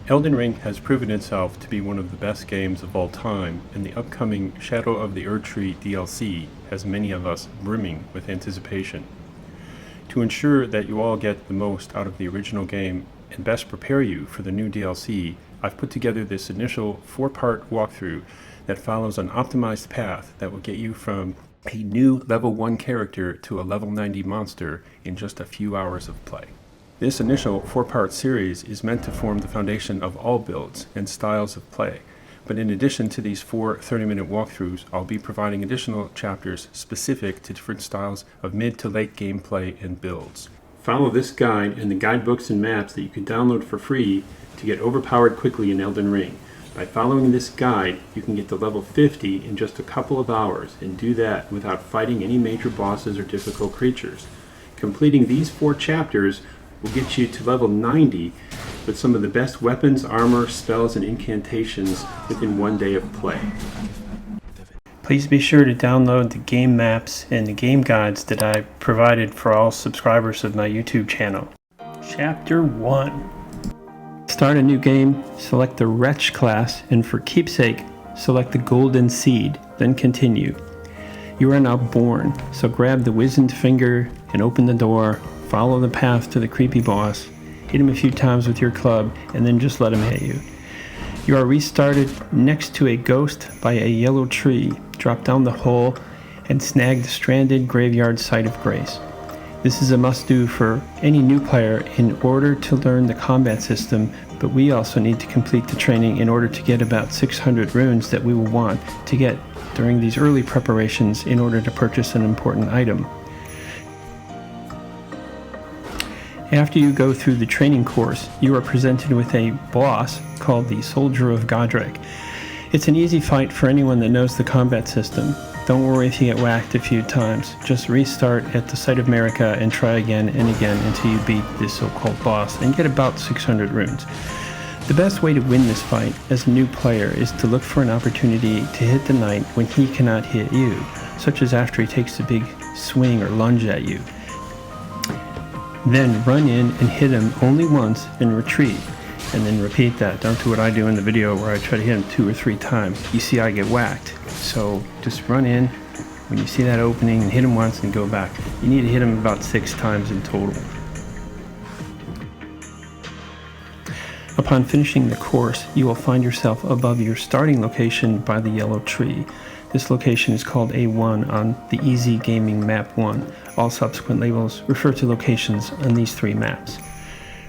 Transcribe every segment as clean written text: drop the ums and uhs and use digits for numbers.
Elden Ring has proven itself to be one of the best games of all time, and the upcoming Shadow of the Erdtree DLC has many of us brimming with anticipation. To ensure that you all get the most out of the original game and best prepare you for the new DLC, I've put together this initial 4-part walkthrough that follows an optimized path that will get you from a new level 1 character to a level 90 monster in just a few hours of play. This initial 4-part series is meant to form the foundation of all builds and styles of play, but in addition to these 4 30-minute walkthroughs, I'll be providing additional chapters specific to different styles of mid to late gameplay and builds. Follow this guide and the guidebooks and maps that you can download for free to get overpowered quickly in Elden Ring. By following this guide, you can get to level 50 in just a couple of hours, and do that without fighting any major bosses or difficult creatures. Completing these 4 chapters will get you to level 90 with some of the best weapons, armor, spells, and incantations within 1 day of play. Please be sure to download the game maps and the game guides that I provided for all subscribers of my YouTube channel. Chapter 1. Start a new game, select the Wretch class, and for keepsake, select the Golden Seed, then continue. You are now born, so grab the wizened finger and open the door. Follow the path to the creepy boss, hit him a few times with your club, and then just let him hit you. You are restarted next to a ghost by a yellow tree. Drop down the hole and snag the stranded graveyard site of grace. This is a must-do for any new player in order to learn the combat system, but we also need to complete the training in order to get about 600 runes that we will want to get during these early preparations in order to purchase an important item. After you go through the training course, you are presented with a boss called the Soldier of Godric. It's an easy fight for anyone that knows the combat system. Don't worry if you get whacked a few times. Just restart at the site of Marika and try again and again until you beat this so-called boss and get about 600 runes. The best way to win this fight as a new player is to look for an opportunity to hit the knight when he cannot hit you, such as after he takes a big swing or lunge at you. Then run in and hit him only once and retreat, and then repeat that. Don't do what I do in the video where I try to hit him 2 or 3 times. You see I get whacked. So just run in when you see that opening and hit him once and go back. You need to hit him about 6 times in total. Upon finishing the course, you will find yourself above your starting location by the yellow tree. This location is called A1 on the Easy Gaming Map 1. All subsequent labels refer to locations on these 3 maps.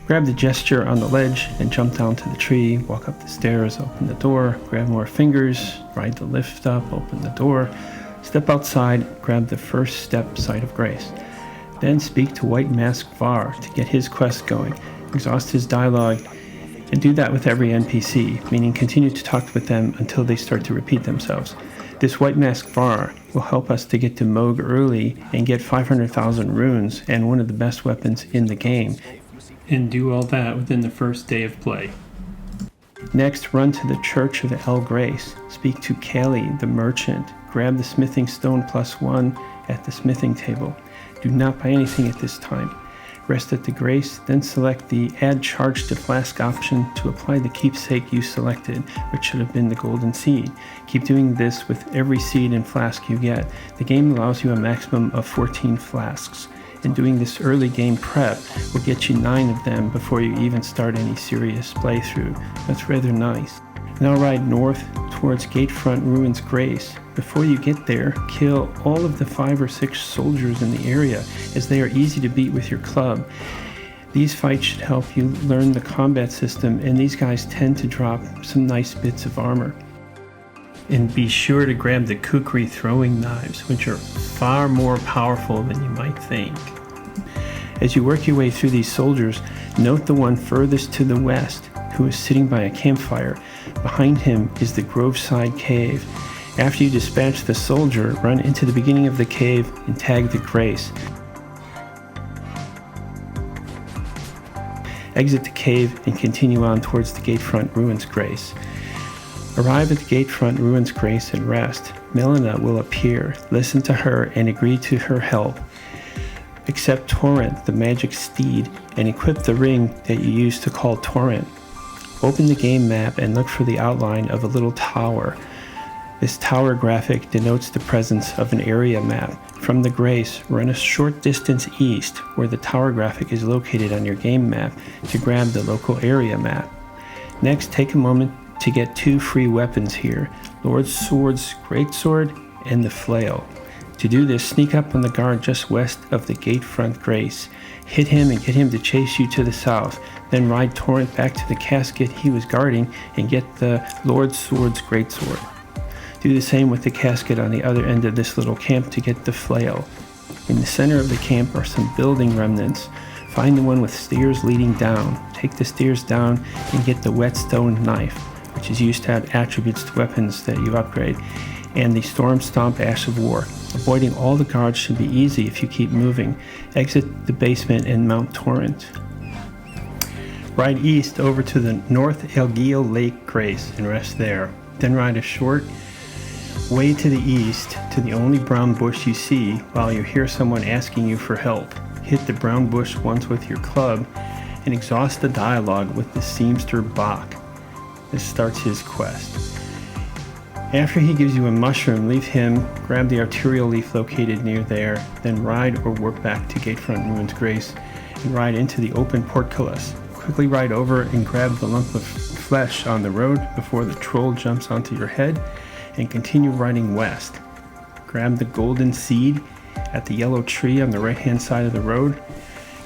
Grab the gesture on the ledge and jump down to the tree, walk up the stairs, open the door, grab more fingers, ride the lift up, open the door, step outside, grab the first step site of grace. Then speak to White Mask Var to get his quest going, exhaust his dialogue, and do that with every NPC, meaning continue to talk with them until they start to repeat themselves. This White Mask Var will help us to get to Mogh early and get 500,000 runes and one of the best weapons in the game, and do all that within the first day of play. Next, run to the Church of El Grace, speak to Callie the merchant, grab the smithing stone +1 at the smithing table. Do not buy anything at this time. Rest at the Grace, then select the Add Charge to Flask option to apply the keepsake you selected, which should have been the Golden Seed. Keep doing this with every seed and flask you get. The game allows you a maximum of 14 flasks, and doing this early game prep will get you 9 of them before you even start any serious playthrough. That's rather nice. Now ride north towards Gatefront Ruins Grace. Before you get there, kill all of the 5 or 6 soldiers in the area, as they are easy to beat with your club. These fights should help you learn the combat system, and these guys tend to drop some nice bits of armor. And be sure to grab the kukri throwing knives, which are far more powerful than you might think. As you work your way through these soldiers, note the one furthest to the west, who is sitting by a campfire. Behind him is the Groveside Cave. After you dispatch the soldier, run into the beginning of the cave and tag the Grace. Exit the cave and continue on towards the Gatefront Ruins Grace. Arrive at the Gatefront Ruins Grace and rest. Melina will appear. Listen to her and agree to her help. Accept Torrent, the magic steed, and equip the ring that you use to call Torrent. Open the game map and look for the outline of a little tower. This tower graphic denotes the presence of an area map. From the Grace, run a short distance east where the tower graphic is located on your game map to grab the local area map. Next, take a moment to get 2 free weapons here, Lord Sword's Greatsword and the Flail. To do this, sneak up on the guard just west of the Gatefront Grace. Hit him and get him to chase you to the south. Then ride Torrent back to the casket he was guarding and get the Lord Sword's Greatsword. Do the same with the casket on the other end of this little camp to get the Flail. In the center of the camp are some building remnants. Find the one with stairs leading down. Take the stairs down and get the Whetstone Knife, which is used to add attributes to weapons that you upgrade, and the Storm Stomp Ash of War. Avoiding all the guards should be easy if you keep moving. Exit the basement and mount Torrent. Ride east over to the North Elgiel Lake Grace and rest there. Then ride a short way to the east to the only brown bush you see while you hear someone asking you for help. Hit the brown bush once with your club and exhaust the dialogue with the seamster Bach. This starts his quest. After he gives you a mushroom, leave him, grab the arterial leaf located near there, then ride or warp back to Gatefront Ruins Grace and ride into the open portcullis. Quickly ride over and grab the lump of flesh on the road before the troll jumps onto your head, and continue riding west. Grab the golden seed at the yellow tree on the right hand side of the road.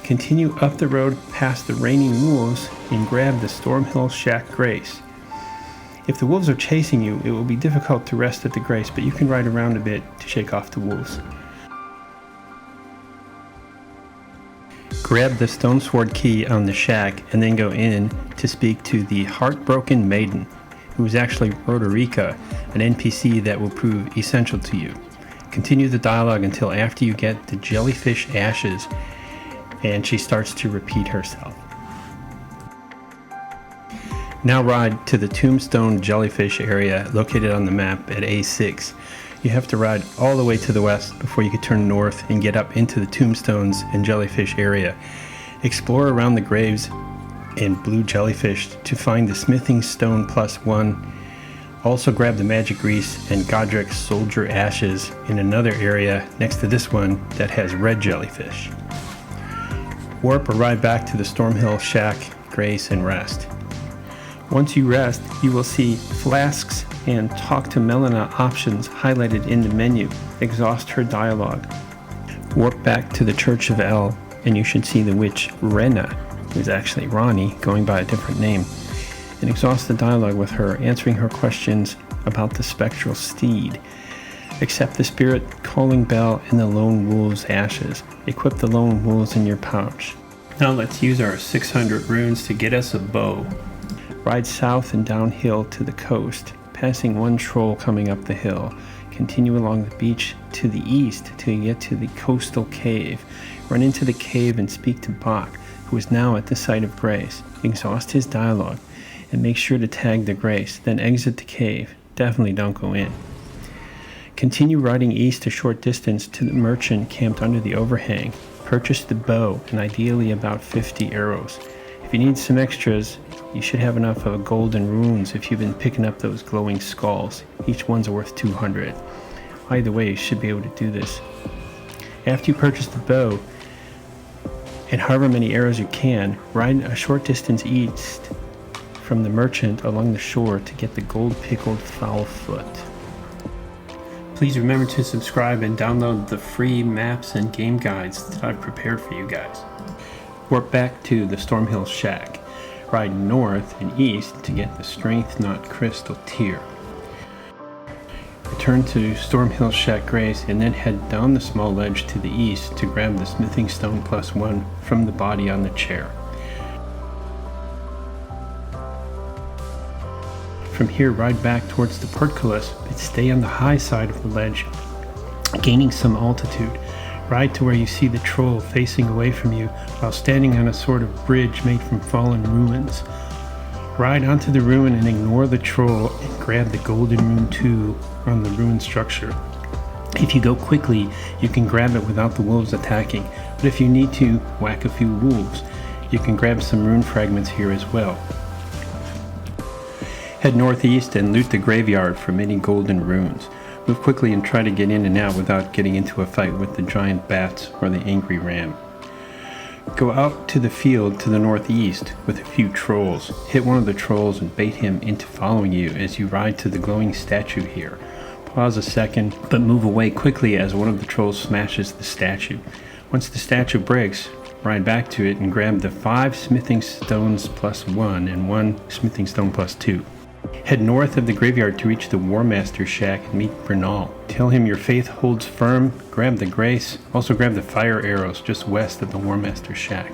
Continue up the road past the Raining Wolves and grab the Stormhill Shack Grace. If the wolves are chasing you, it will be difficult to rest at the Grace, but you can ride around a bit to shake off the wolves. Grab the Stone Sword key on the shack and then go in to speak to the Heartbroken Maiden, who is actually Roderica, an NPC that will prove essential to you. Continue the dialogue until after you get the jellyfish ashes and she starts to repeat herself. Now ride to the Tombstone Jellyfish area located on the map at A6. You have to ride all the way to the west before you can turn north and get up into the Tombstones and Jellyfish area. Explore around the graves and blue jellyfish to find the smithing stone +1. Also grab the magic grease and Godric's soldier ashes in another area next to this one that has red jellyfish. Warp or ride back to the Stormhill Shack, Grace, and rest. Once you rest, you will see Flasks and Talk to Melina options highlighted in the menu. Exhaust her dialogue. Warp back to the Church of El, and you should see the witch Renne, who is actually Ronnie, going by a different name, and exhaust the dialogue with her, answering her questions about the spectral steed. Accept the spirit calling bell and the lone wolf's ashes. Equip the lone wolves in your pouch. Now let's use our 600 runes to get us a bow. Ride south and downhill to the coast, passing one troll coming up the hill. Continue along the beach to the east till you get to the coastal cave. Run into the cave and speak to Bach, who is now at the site of Grace. Exhaust his dialogue and make sure to tag the Grace, then exit the cave. Definitely don't go in. Continue riding east a short distance to the merchant camped under the overhang. Purchase the bow and ideally about 50 arrows. If you need some extras, you should have enough of golden runes if you've been picking up those glowing skulls. Each one's worth 200. Either way, you should be able to do this. After you purchase the bow, and however many arrows you can, ride a short distance east from the merchant along the shore to get the gold pickled fowl foot. Please remember to subscribe and download the free maps and game guides that I've prepared for you guys. Warp back to the Stormhill Shack. Ride north and east to get the Strength Knot Crystal Tear. Return to Stormhill Shack Grace and then head down the small ledge to the east to grab the Smithing Stone +1 from the body on the chair. From here, ride back towards the portcullis, but stay on the high side of the ledge, gaining some altitude. Ride to where you see the troll facing away from you while standing on a sort of bridge made from fallen ruins. Ride onto the ruin and ignore the troll and grab the golden rune 2 on the ruin structure. If you go quickly, you can grab it without the wolves attacking, but if you need to whack a few wolves, you can grab some rune fragments here as well. Head northeast and loot the graveyard for many golden runes. Move quickly and try to get in and out without getting into a fight with the giant bats or the angry ram. Go out to the field to the northeast with a few trolls. Hit one of the trolls and bait him into following you as you ride to the glowing statue here. Pause a second, but move away quickly as one of the trolls smashes the statue. Once the statue breaks, ride back to it and grab the 5 smithing stones plus 1 and 1 smithing stone plus 2. Head north of the graveyard to reach the War Master's shack and meet Grayoll. Tell him your faith holds firm, grab the grace, also grab the fire arrows just west of the War Master's shack.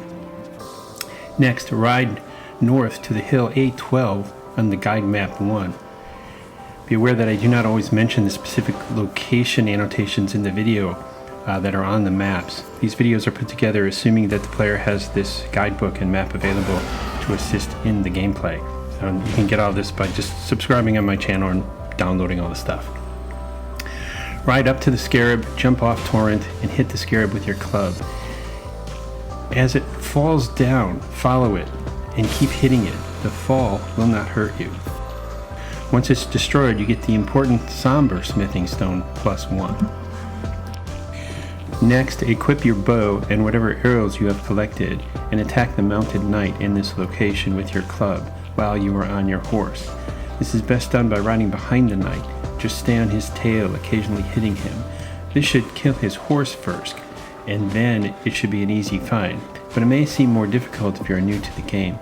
Next, ride north to the hill A12 on the guide map 1. Be aware that I do not always mention the specific location annotations in the video that are on the maps. These videos are put together assuming that the player has this guidebook and map available to assist in the gameplay. You can get all this by just subscribing on my channel and downloading all the stuff. Ride up to the scarab, jump off torrent, and hit the scarab with your club. As it falls down, follow it and keep hitting it. The fall will not hurt you. Once it's destroyed, you get the important Somber smithing stone plus 1. Next, equip your bow and whatever arrows you have collected and attack the mounted knight in this location with your club while you are on your horse. This is best done by riding behind the knight. Just stay on his tail, occasionally hitting him. This should kill his horse first, and then it should be an easy fight, but it may seem more difficult if you are new to the game.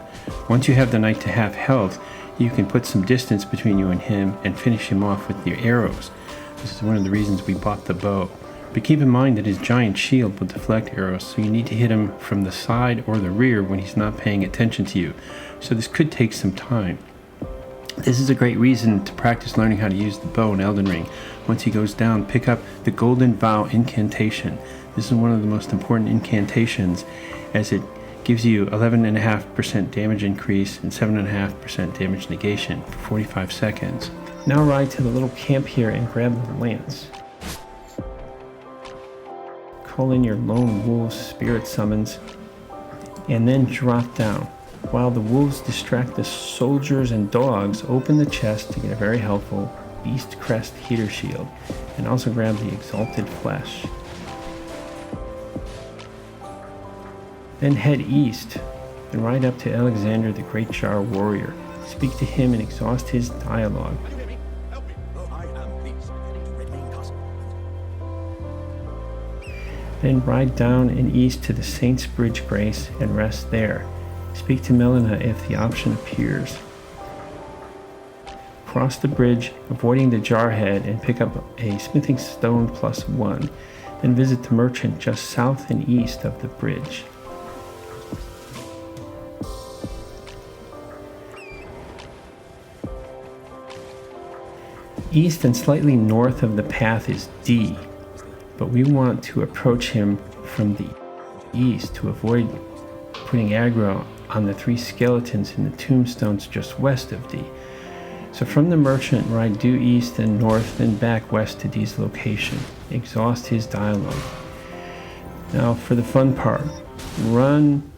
Once you have the knight to half health, you can put some distance between you and him and finish him off with your arrows. This is one of the reasons we bought the bow. But keep in mind that his giant shield will deflect arrows, so you need to hit him from the side or the rear when he's not paying attention to you. So this could take some time. This is a great reason to practice learning how to use the bow in Elden Ring. Once he goes down, pick up the Golden Vow incantation. This is one of the most important incantations as it gives you 11.5% damage increase and 7.5% damage negation for 45 seconds. Now ride to the little camp here and grab the lance. Call in your lone wolves spirit summons and then drop down. While the wolves distract the soldiers and dogs, open the chest to get a very helpful Beast Crest heater shield and also grab the exalted flesh. Then head east and ride up to Alexander the Great Jar Warrior. Speak to him and exhaust his dialogue. Then ride down and east to the Saint's Bridge Grace and rest there. Speak to Lenne if the option appears. Cross the bridge, avoiding the Jarhead, and pick up a smithing stone plus 1. Then visit the merchant just south and east of the bridge. East and slightly north of the path is D, but we want to approach him from the east to avoid putting aggro on the 3 skeletons in the tombstones just west of D. So from the merchant, ride due east and north, then back west to D's location. Exhaust his dialogue. Now for the fun part, run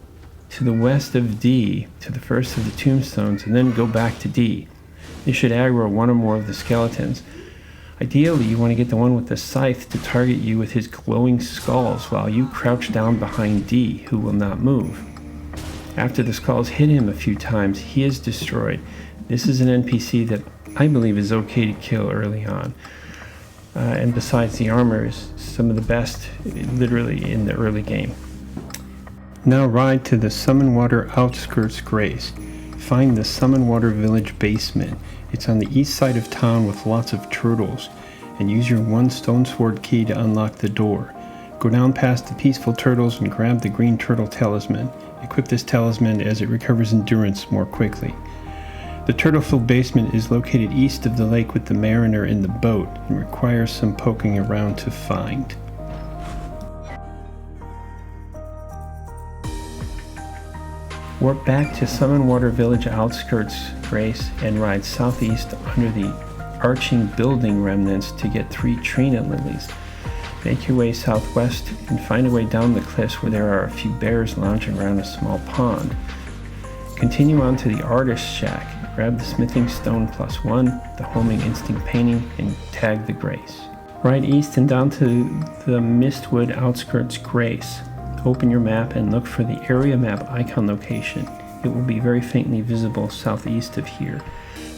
to the west of D to the first of the tombstones and then go back to D. You should aggro one or more of the skeletons. Ideally, you want to get the one with the scythe to target you with his glowing skulls while you crouch down behind D, who will not move. After the skulls hit him a few times, he is destroyed. This is an NPC that I believe is okay to kill early on. And besides, the armor is some of the best, literally, in the early game. Now ride to the Summonwater Outskirts Grace. Find the Summonwater Village basement. It's on the east side of town with lots of turtles, and use your 1 stone sword key to unlock the door. Go down past the peaceful turtles and grab the green Turtle Talisman. Equip this talisman as it recovers endurance more quickly. The turtle-filled basement is located east of the lake with the mariner in the boat and requires some poking around to find. Warp back to Summonwater Village Outskirts Grace and ride southeast under the arching building remnants to get 3 Trina lilies. Make your way southwest and find a way down the cliffs where there are a few bears lounging around a small pond. Continue on to the Artist's Shack. Grab the Smithing Stone +1, the Homing Instinct Painting, and tag the Grace. Ride east and down to the Mistwood Outskirts Grace. Open your map and look for the area map icon location. It will be very faintly visible southeast of here.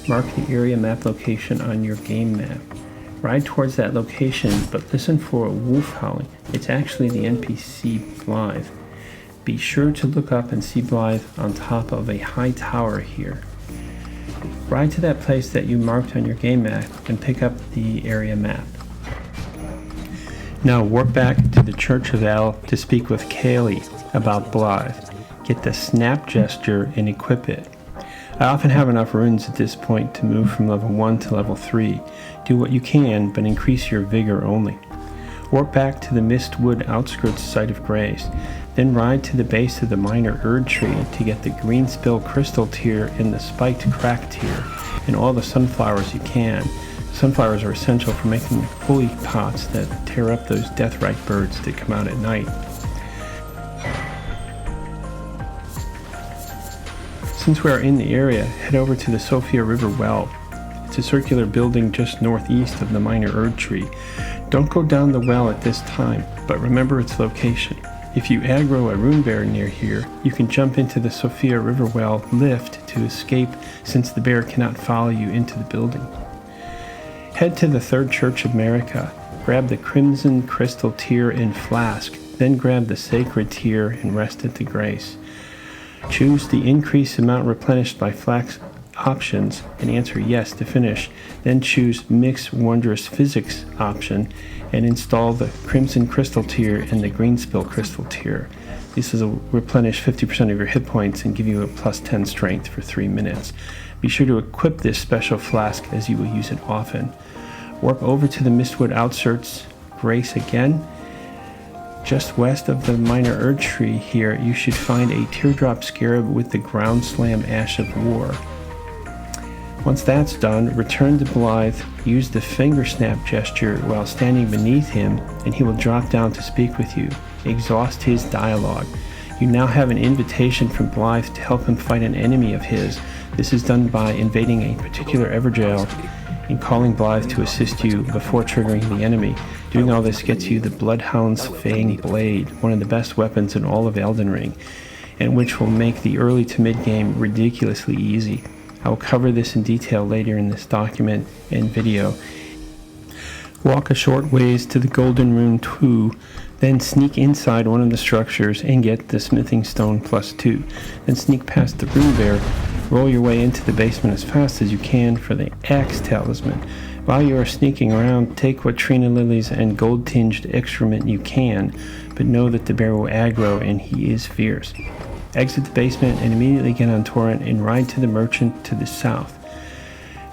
Mark the area map location on your game map. Ride towards that location, but listen for a wolf howling. It's actually the NPC Blaidd. Be sure to look up and see Blaidd on top of a high tower here. Ride to that place that you marked on your game map and pick up the area map. Now warp back to the Church of El to speak with Kaylee about Blaidd. Get the snap gesture and equip it. I often have enough runes at this point to move from level 1 to level 3. Do what you can, but increase your vigor only. Warp back to the Mistwood Outskirts site of Grace. Then ride to the base of the minor Erdtree to get the green spill crystal tier and the spiked crack tier, and all the sunflowers you can. Sunflowers are essential for making holy pots that tear up those deathrite birds that come out at night. Since we are in the area, head over to the Sophia River Well. It's a circular building just northeast of the minor Erdtree. Don't go down the well at this time, but remember its location. If you aggro a rune bear near here, you can jump into the Sophia River Well lift to escape, since the bear cannot follow you into the building. Head to the Third Church of America. Grab the Crimson Crystal tier in Flask, then grab the Sacred tier and rest at the Grace. Choose the increase amount replenished by Flask options and answer yes to finish. Then choose Mix Wondrous Physics option and install the Crimson Crystal tier and the Green Spill Crystal tier. This will replenish 50% of your hit points and give you a +10 strength for 3 minutes. Be sure to equip this special flask as you will use it often. Warp over to the Mistwood Outskirts Grace again. Just west of the minor Erdtree here, you should find a teardrop scarab with the ground slam Ash of War. Once that's done, return to Blaidd, use the finger snap gesture while standing beneath him, and he will drop down to speak with you. Exhaust his dialogue. You now have an invitation from Blaidd to help him fight an enemy of his. This is done by invading a particular Everjail and calling Blaidd to assist you before triggering the enemy. Doing all this gets you the Bloodhound's Fang Blade, one of the best weapons in all of Elden Ring, and which will make the early to mid game ridiculously easy. I will cover this in detail later in this document and video. Walk a short ways to the Golden Rune 2, then sneak inside one of the structures and get the Smithing Stone +2. Then sneak past the Rune Bear, roll your way into the basement as fast as you can for the Axe Talisman. While you are sneaking around, take what Trina Lilies and gold-tinged excrement you can, but know that the bear will aggro and he is fierce. Exit the basement and immediately get on Torrent and ride to the merchant to the south.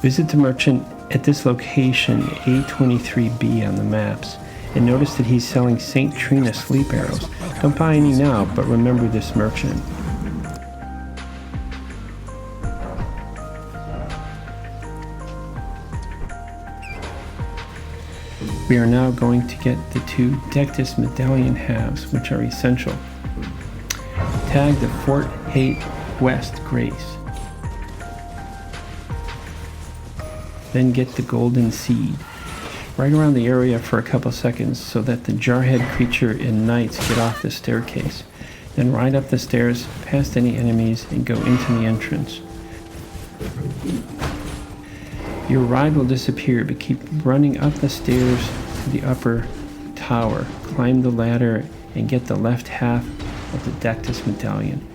Visit the merchant at this location, A23B on the maps, and notice that he's selling St. Trina sleep arrows. Don't buy any now, but remember this merchant. We are now going to get the 2 DECTUS medallion halves, which are essential. Tag the Fort 8 West Grace. Then get the golden seed. Ride around the area for a couple seconds so that the jarhead creature and knights get off the staircase. Then ride up the stairs, past any enemies, and go into the entrance. Your ride will disappear, but keep running up the stairs to the upper tower. Climb the ladder and get the left half of the DECTUS medallion.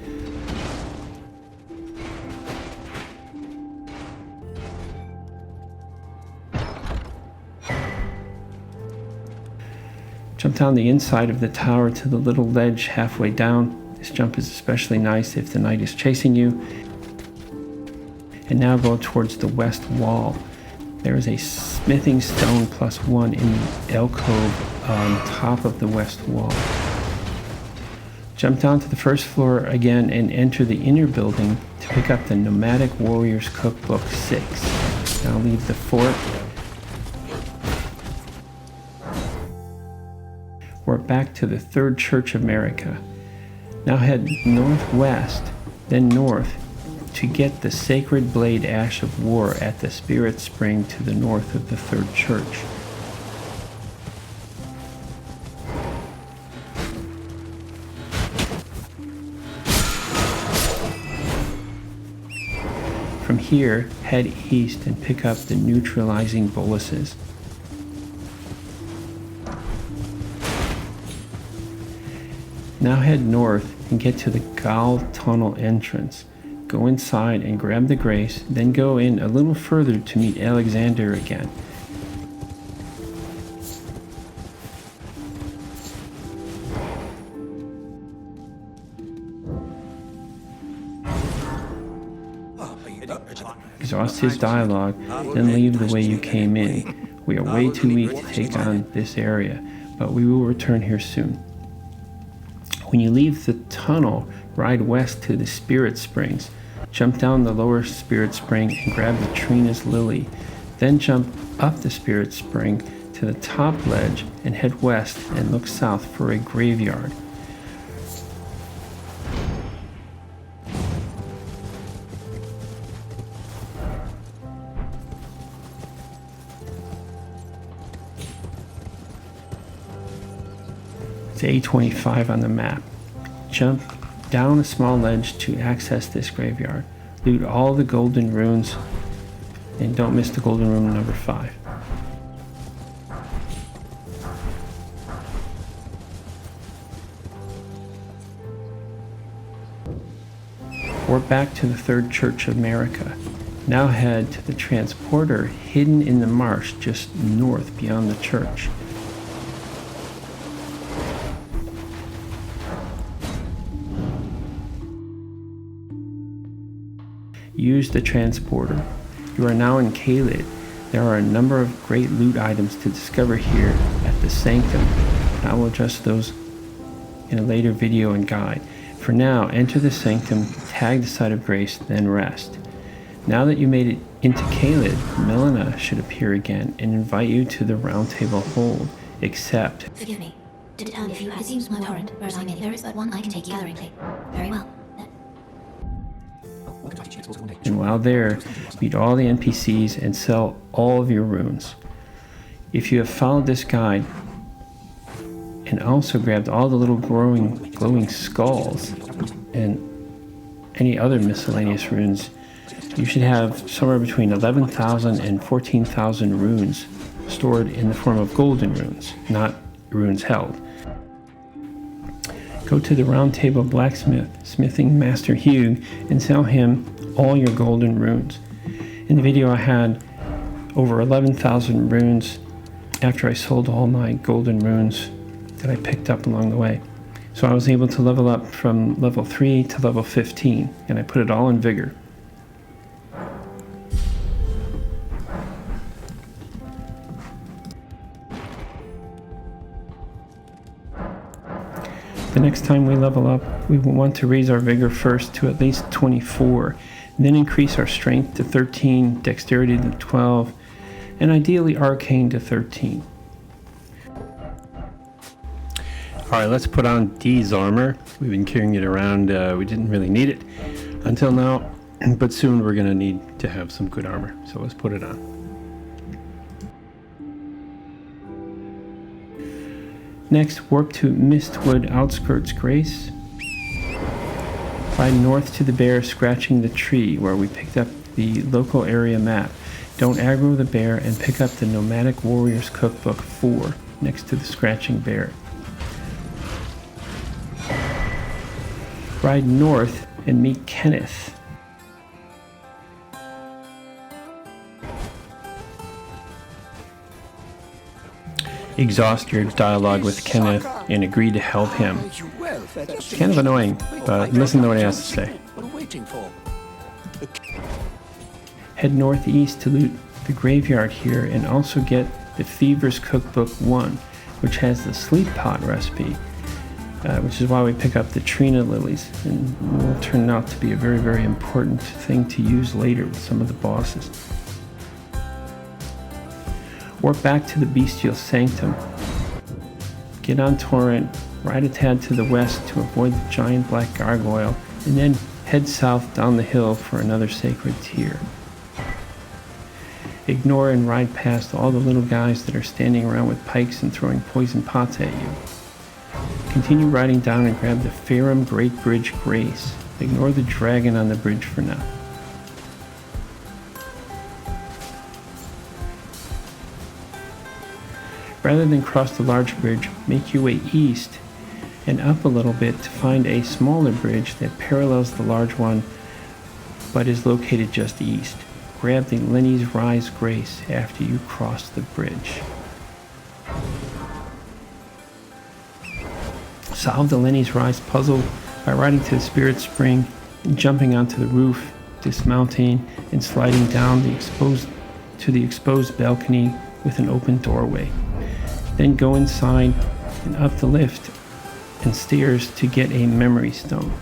Jump down the inside of the tower to the little ledge halfway down. This jump is especially nice if the knight is chasing you. And now go towards the west wall. There is a Smithing Stone +1 in the alcove on top of the west wall. Jump down to the first floor again and enter the inner building to pick up the Nomadic Warriors Cookbook 6. Now leave the fort. We're back to the Third Church of America. Now head northwest, then north, to get the sacred Blaidd Ash of War at the Spirit Spring to the north of the third church. From here, head east and pick up the neutralizing boluses. Now head north and get to the Grayoll tunnel entrance. Go inside and grab the Grace, then go in a little further to meet Alexander again. Exhaust his dialogue, then leave the way you came in. We are way too weak to take on this area, but we will return here soon. When you leave the tunnel, ride west to the Spirit Springs. Jump down the lower Spirit Spring and grab the Trina's Lily. Then jump up the Spirit Spring to the top ledge and head west and look south for a graveyard. It's A25 on the map. Jump down a small ledge to access this graveyard. Loot all the golden runes and don't miss the golden rune number 5. Warp back to the Third Church of America. Now head to the transporter hidden in the marsh just north beyond the church. Use the transporter. You are now in Caelid. There are a number of great loot items to discover here at the Sanctum. I will address those in a later video and guide. For now, enter the Sanctum, tag the Site of Grace, then rest. Now that you made it into Caelid, Melina should appear again and invite you to the Round Table Hold, except... Forgive me. To tell if you had seems my warrant, whereas I may there is but one I can take gathering plate. Very well. And while there, meet all the NPCs and sell all of your runes. If you have followed this guide and also grabbed all the little glowing skulls and any other miscellaneous runes, you should have somewhere between 11,000 and 14,000 runes stored in the form of golden runes, not runes held. Go to the Round Table Blacksmith, Smithing Master Hugh, and sell him all your golden runes. In the video I had over 11,000 runes after I sold all my golden runes that I picked up along the way. So I was able to level up from level 3 to level 15, and I put it all in Vigor. The next time we level up, we will want to raise our Vigor first to at least 24, then increase our Strength to 13, Dexterity to 12, and ideally Arcane to 13. Alright, let's put on Dees Armor. We've been carrying it around, we didn't really need it until now, but soon we're going to need to have some good armor, so let's put it on. Next, warp to Mistwood Outskirts Grace. Ride north to the bear scratching the tree where we picked up the local area map. Don't aggro the bear and pick up the Nomadic Warriors Cookbook 4 next to the scratching bear. Ride north and meet Kenneth. Exhaust your dialogue with Kenneth and agree to help him. It's kind of annoying, but listen to what he has to say. Head northeast to loot the graveyard here and also get the Fevors Cookbook 1, which has the sleep pot recipe, which is why we pick up the Trina lilies, and will turn out to be a very, very important thing to use later with some of the bosses. Warp back to the Bestial Sanctum. Get on Torrent, ride a tad to the west to avoid the giant black gargoyle, and then Head south down the hill for another sacred tier. Ignore and ride past all the little guys that are standing around with pikes and throwing poison pots at you. Continue riding down and grab the Farum Great Bridge Grace. Ignore the dragon on the bridge for now. Rather than cross the large bridge, make your way east and up a little bit to find a smaller bridge that parallels the large one but is located just east. Grab the Lenne's Rise Grace after you cross the bridge. Solve the Lenne's Rise puzzle by riding to the Spirit Spring, jumping onto the roof, dismounting, and sliding down to the exposed balcony with an open doorway. Then go inside and up the lift and stairs to get a memory stone.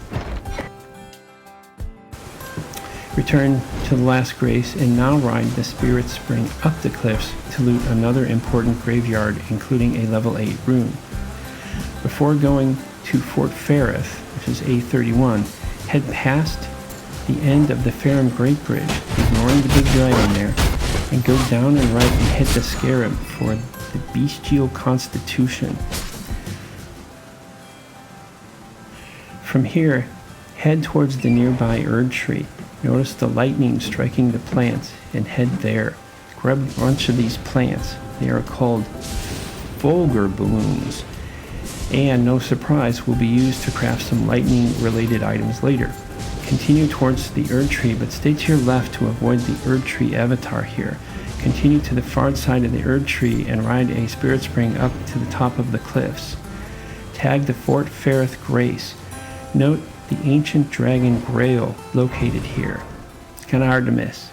Return to the last grace and now ride the Spirit Spring up the cliffs to loot another important graveyard, including a level 8 rune. Before going to Fort Ferrith, which is A31, head past the end of the Farum Great Bridge, ignoring the big dragon there, and go down and right and hit the Scarab for the Bestial Constitution. From here, head towards the nearby Erdtree. Notice the lightning striking the plants and head there. Grab a bunch of these plants. They are called Fulgur balloons, and no surprise will be used to craft some lightning related items later. Continue towards the Erdtree, but stay to your left to avoid the Erdtree avatar here. Continue to the far side of the Erdtree and ride a Spirit Spring up to the top of the cliffs. Tag the Fort Ferrith Grace. Note the ancient dragon Grayoll located here. It's kind of hard to miss.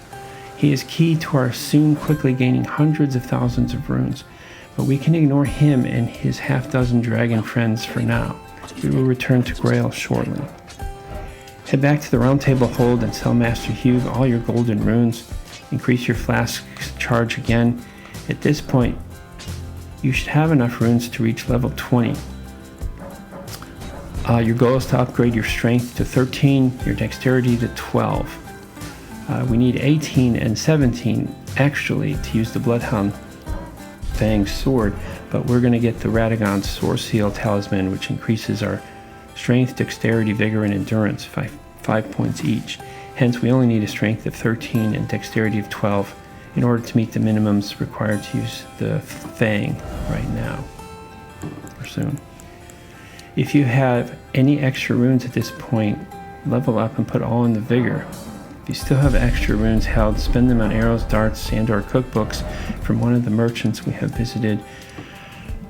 He is key to our soon quickly gaining hundreds of thousands of runes, but we can ignore him and his half-dozen dragon friends for now. We will return to Grayoll shortly. Head back to the Round Table Hold and sell Master Hugh all your golden runes. Increase your Flask charge again. At this point, you should have enough runes to reach level 20. Your goal is to upgrade your strength to 13, your dexterity to 12. We need 18 and 17 actually to use the Bloodhound Fang's sword, but we're going to get the Radagon Soreseal Talisman, which increases our strength, dexterity, vigor, and endurance 5 points each. Hence, we only need a strength of 13 and dexterity of 12 in order to meet the minimums required to use the Fang right now, or soon. If you have any extra runes at this point, level up and put all in the vigor. If you still have extra runes held, spend them on arrows, darts, and/or cookbooks from one of the merchants we have visited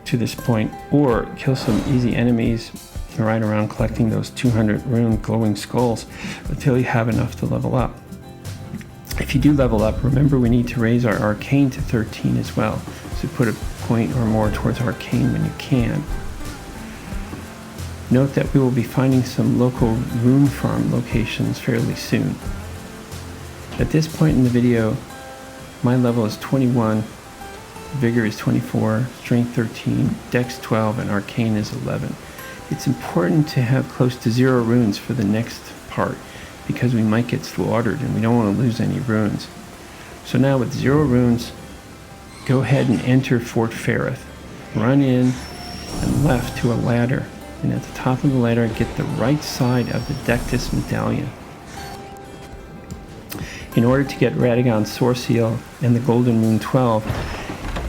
to this point, or kill some easy enemies and ride around collecting those 200 rune glowing skulls until you have enough to level up. If you do level up, remember we need to raise our arcane to 13 as well, so put a point or more towards arcane when you can. Note that we will be finding some local rune farm locations fairly soon. At this point in the video, my level is 21, Vigor is 24, Strength 13, Dex 12, and Arcane is 11. It's important to have close to 0 runes for the next part, because we might get slaughtered and we don't want to lose any runes. So now with 0 runes, go ahead and enter Fort Ferrith. Run in and left to a ladder, and at the top of the ladder get the right side of the DECTUS medallion. In order to get Radagon Soreseal and the Golden Rune 12,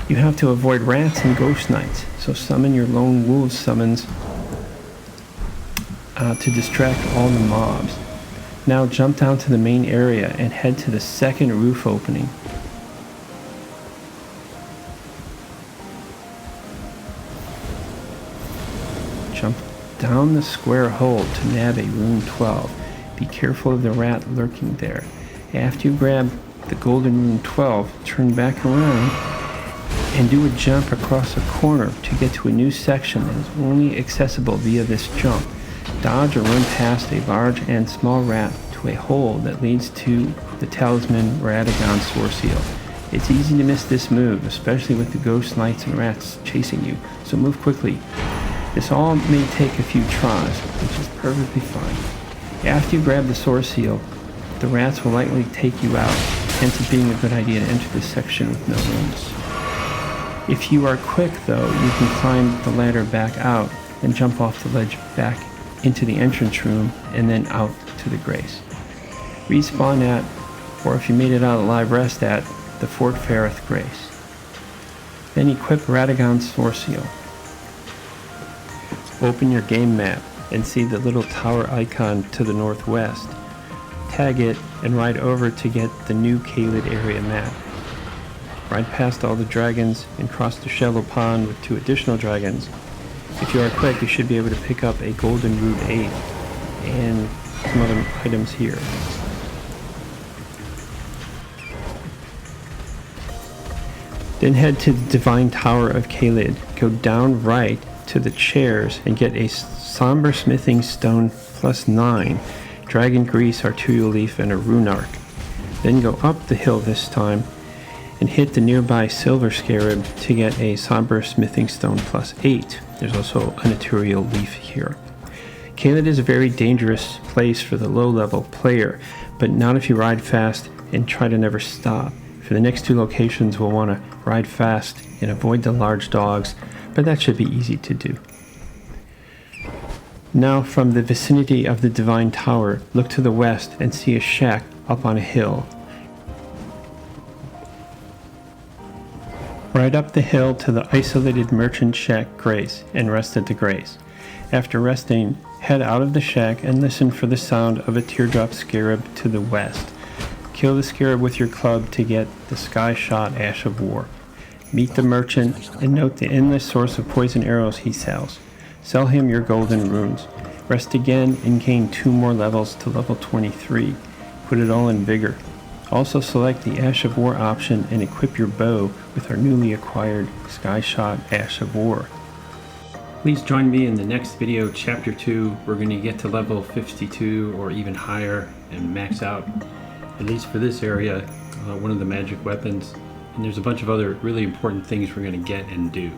you have to avoid rats and ghost knights, so summon your lone wolf summons to distract all the mobs. Now jump down to the main area and head to the second roof opening. Jump down the square hole to nab a rune 12. Be careful of the rat lurking there. After you grab the golden rune 12, turn back around and do a jump across a corner to get to a new section that is only accessible via this jump. Dodge or run past a large and small rat to a hole that leads to the talisman Radagon Soreseal. It's easy to miss this move, especially with the ghost knights and rats chasing you, so move quickly. This all may take a few tries, which is perfectly fine. After you grab the Soreseal, the rats will likely take you out, hence it being a good idea to enter this section with no wounds. If you are quick though, you can climb the ladder back out and jump off the ledge back into the entrance room and then out to the Grace. Respawn at, or if you made it out alive, rest at, the Fort Ferrith Grace. Then equip Radagon's Soreseal. Open your game map and see the little tower icon to the northwest. Tag it and ride over to get the new Caelid area map. Ride past all the dragons and cross the shallow pond with 2 additional dragons. If you are quick, you should be able to pick up a golden root 8 and some other items here. Then head to the Divine Tower of Caelid. Go down right to the chairs and get a Somber Smithing Stone +9, Dragon Grease, Arterial Leaf, and a Rune Arc. Then go up the hill this time and hit the nearby Silver Scarab to get a Somber Smithing Stone +8. There's also an Arterial Leaf here. Caelid is a very dangerous place for the low-level player, but not if you ride fast and try to never stop. For the next 2 locations, we'll want to ride fast and avoid the large dogs, but that should be easy to do. Now, from the vicinity of the Divine Tower, look to the west and see a shack up on a hill. Ride up the hill to the isolated merchant shack Grace and rest at the Grace. After resting, head out of the shack and listen for the sound of a teardrop scarab to the west. Kill the scarab with your club to get the Sky Shot Ash of War. Meet the merchant and note the endless source of poison arrows he sells. Sell him your golden runes. Rest again and gain 2 more levels to level 23. Put it all in vigor. Also select the Ash of War option and equip your bow with our newly acquired Sky Shot Ash of War. Please join me in the next video, Chapter 2. We're going to get to level 52 or even higher and max out, at least for this area, one of the magic weapons. And there's a bunch of other really important things we're going to get and do.